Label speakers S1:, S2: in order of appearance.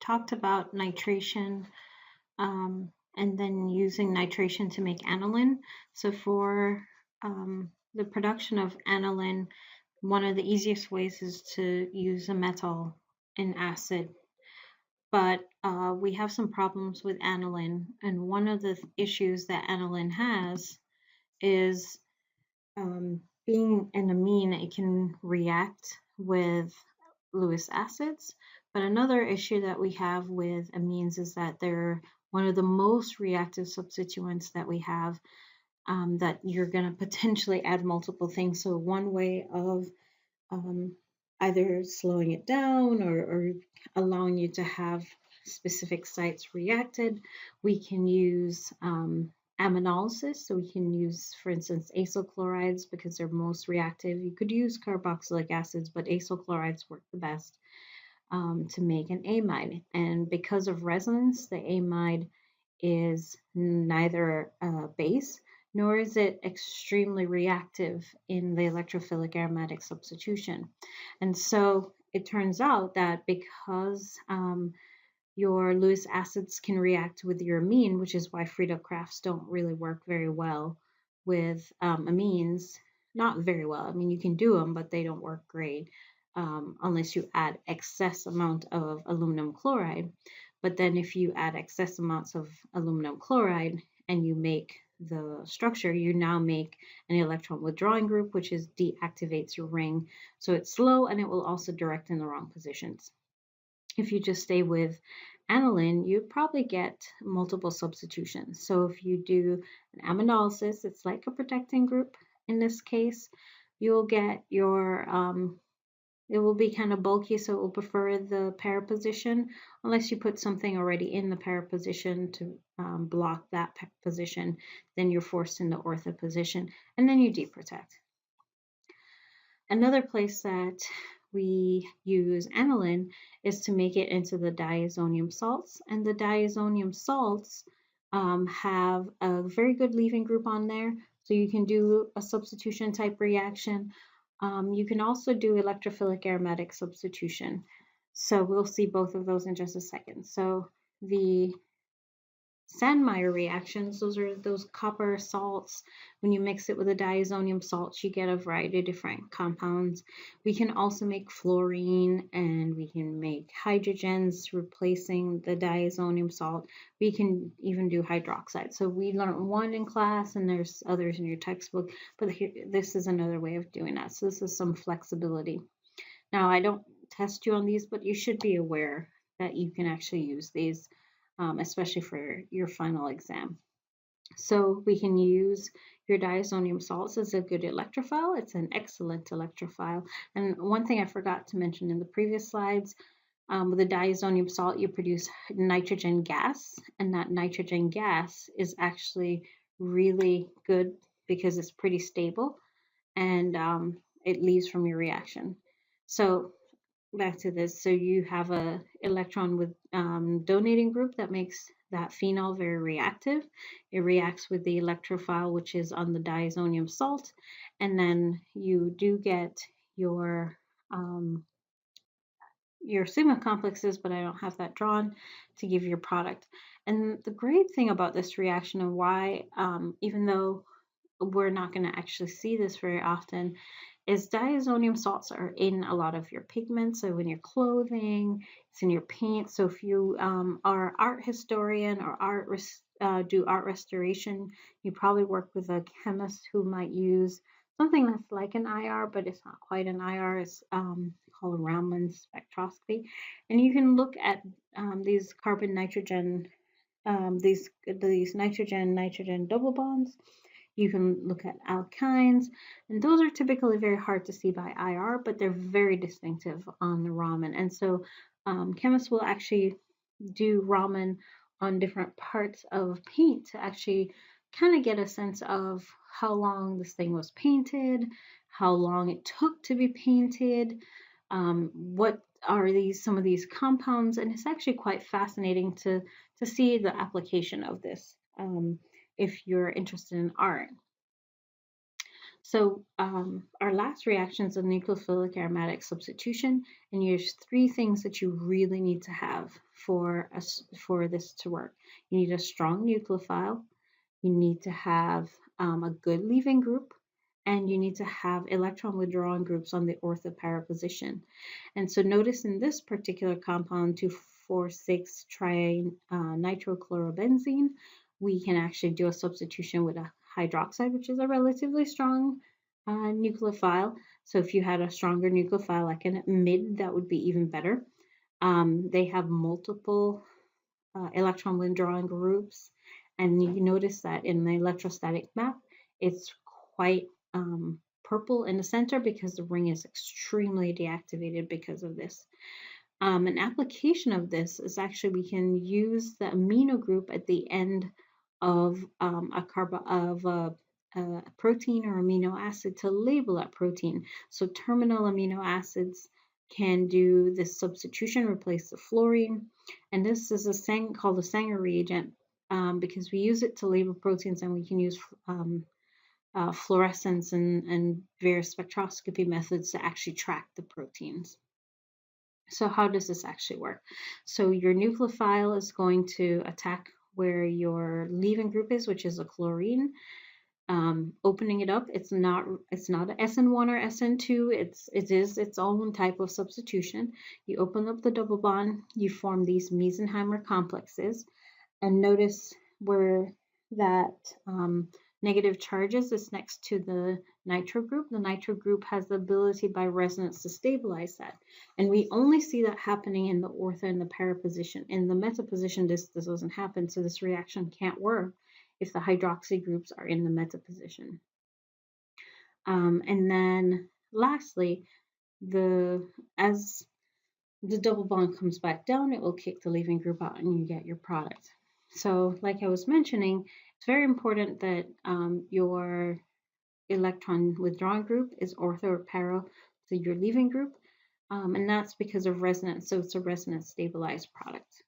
S1: talked about nitration and then using nitration to make aniline. So for the production of aniline, one of the easiest ways is to use a metal in acid. But we have some problems with aniline, and one of the issues that aniline has is being an amine, it can react with Lewis acids. But another issue that we have with amines is that they're one of the most reactive substituents that we have, that you're going to potentially add multiple things. So one way of um, either slowing it down or allowing you to have specific sites reacted, we can use aminolysis. So we can use, for instance, acyl chlorides because they're most reactive. You could use carboxylic acids, but acyl chlorides work the best to make an amide. And because of resonance, the amide is neither a base nor is it extremely reactive in the electrophilic aromatic substitution. And so it turns out that because your Lewis acids can react with your amine, which is why Frito crafts don't really work very well with amines. Not very well. I mean, you can do them, but they don't work great unless you add excess amount of aluminum chloride. But then if you add excess amounts of aluminum chloride and you make the structure, you now make an electron withdrawing group, which is deactivates your ring. So it's slow and it will also direct in the wrong positions. If you just stay with aniline, you probably get multiple substitutions. So if you do an aminolysis, it's like a protecting group in this case. You'll get your it will be kind of bulky, so it will prefer the para position, unless you put something already in the para position to block that position. Then you're forced in the ortho position, and then you deprotect. Another place that we use aniline is to make it into the diazonium salts, and the diazonium salts have a very good leaving group on there, so you can do a substitution type reaction. You can also do electrophilic aromatic substitution. So we'll see both of those in just a second. So the Sandmeyer reactions, those are those copper salts. When you mix it with the diazonium salts, you get a variety of different compounds. We can also make fluorine, and we can make hydrogens replacing the diazonium salt. We can even do hydroxide. So we learned one in class, and there's others in your textbook, but here, this is another way of doing that. So this is some flexibility. Now, I don't test you on these, but you should be aware that you can actually use these, especially for your final exam. So we can use your diazonium salts as a good electrophile. It's an excellent electrophile. And one thing I forgot to mention in the previous slides, with the diazonium salt, you produce nitrogen gas, and that nitrogen gas is actually really good because it's pretty stable, and it leaves from your reaction. So back to this. So you have a electron with donating group that makes that phenol very reactive. It reacts with the electrophile, which is on the diazonium salt, and then you do get your sigma complexes, but I don't have that drawn to give your product. And the great thing about this reaction and why, even though we're not going to actually see this very often, is diazonium salts are in a lot of your pigments. So in your clothing, it's in your paint. So if you are art historian or do art restoration, you probably work with a chemist who might use something that's like an IR, but it's not quite an IR. It's called Raman spectroscopy. And you can look at these carbon nitrogen, these nitrogen double bonds. You can look at alkynes, and those are typically very hard to see by IR, but they're very distinctive on the Raman. And so chemists will actually do Raman on different parts of paint to actually kind of get a sense of how long this thing was painted, how long it took to be painted, what are some of these compounds, and it's actually quite fascinating to see the application of this if you're interested in art. So our last reaction is a nucleophilic aromatic substitution, and there's three things that you really need to have for this to work. You need a strong nucleophile, you need to have a good leaving group, and you need to have electron withdrawing groups on the ortho-para position. And so notice in this particular compound, 2,4,6 nitrochlorobenzene, we can actually do a substitution with a hydroxide, which is a relatively strong nucleophile. So if you had a stronger nucleophile like a mid, that would be even better. They have multiple electron withdrawing groups, and you notice that in the electrostatic map, it's quite purple in the center because the ring is extremely deactivated because of this. An application of this is actually we can use the amino group at the end of a protein or amino acid to label that protein. So terminal amino acids can do this substitution, replace the fluorine, and this is called a Sanger reagent because we use it to label proteins, and we can use fluorescence and various spectroscopy methods to actually track the proteins. So how does this actually work? So your nucleophile is going to attack where your leaving group is, which is a chlorine. Opening it up, it's not a SN1 or SN2. It is its own type of substitution. You open up the double bond, you form these Mesenheimer complexes, and notice where that negative charges is next to the nitro group. The nitro group has the ability by resonance to stabilize that. And we only see that happening in the ortho and the para position. In the meta position, this doesn't happen, so this reaction can't work if the hydroxy groups are in the meta position. And then lastly, as the double bond comes back down, it will kick the leaving group out and you get your product. So like I was mentioning, it's very important that your electron withdrawing group is ortho or para to your leaving group, and that's because of resonance. So it's a resonance stabilized product.